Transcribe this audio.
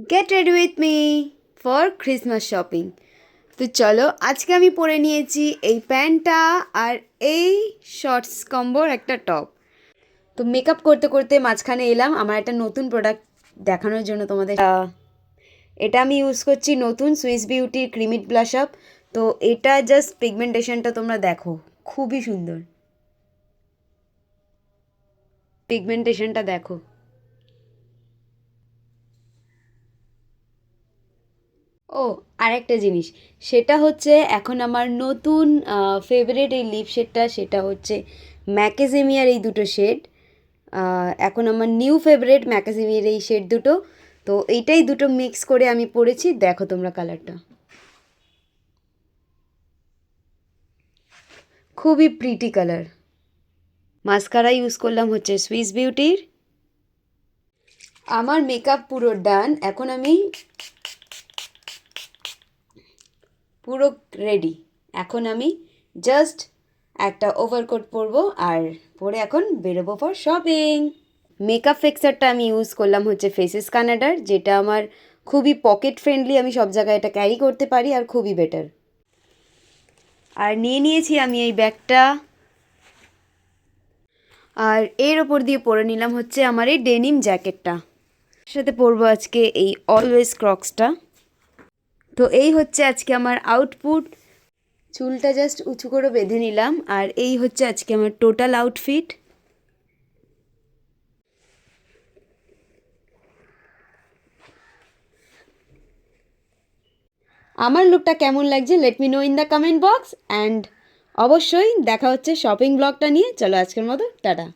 Get ready with me for Christmas shopping. তো চলো, আজকে আমি পরে নিয়েছি এই প্যান্টটা আর এই শর্টস কম্বোর একটা টপ। তো মেকআপ করতে করতে মাঝখানে এলাম আমার একটা নতুন প্রোডাক্ট দেখানোর জন্য তোমাদের। এটা আমি ইউজ করছি নতুন সুইস বিউটির ক্রিমিট ব্লাশ আপ। তো এটা জাস্ট পিগমেন্টেশনটা তোমরা দেখো, খুবই সুন্দর পিগমেন্টেশনটা দেখো। ও, আরেকটা জিনিস, সেটা হচ্ছে এখন আমার নতুন ফেভারিট এই লিপ শেডটা, সেটা হচ্ছে ম্যাকাজেমিয়ার এই দুটো শেড। এখন আমার নিউ ফেভারিট ম্যাকাজেমিয়ার এই শেড দুটো। তো এইটাই দুটো মিক্স করে আমি পরেছি, দেখো তোমরা কালারটা, খুবই প্রিটি কালার। মাস্কারা ইউজ করলাম হচ্ছে সুইস বিউটির। আমার মেকআপ পুরো ডান, এখন আমি পুরো রেডি। এখন আমি জাস্ট একটা ওভারকোট পরবো আর পরে এখন বেরোবো ফর শপিং। মেকআপ ফিক্সারটা আমি ইউজ করলাম হচ্ছে ফেসেস কানাডার, যেটা আমার খুবই পকেট ফ্রেন্ডলি, আমি সব জায়গায় এটা ক্যারি করতে পারি আর খুবই বেটার। আর নিয়ে নিয়েছি আমি এই ব্যাগটা, আর এর ওপর দিয়ে পরে নিলাম হচ্ছে আমার এই ডেনিম জ্যাকেটটা। সাথে পরবো আজকে এই অলওয়েজ ক্রক্সটা। তো এই হচ্ছে আজকে আমার আউটপুট। চুলটা জাস্ট উঁচু করে বেঁধে নিলাম, আর এই হচ্ছে আজকে আমার টোটাল আউটফিট। আমার লুকটা কেমন লাগছে let me no in the comment box, and অবশ্যই দেখা হচ্ছে শপিং ব্লগটা নিয়ে। চলো আজকের মতো টাটা।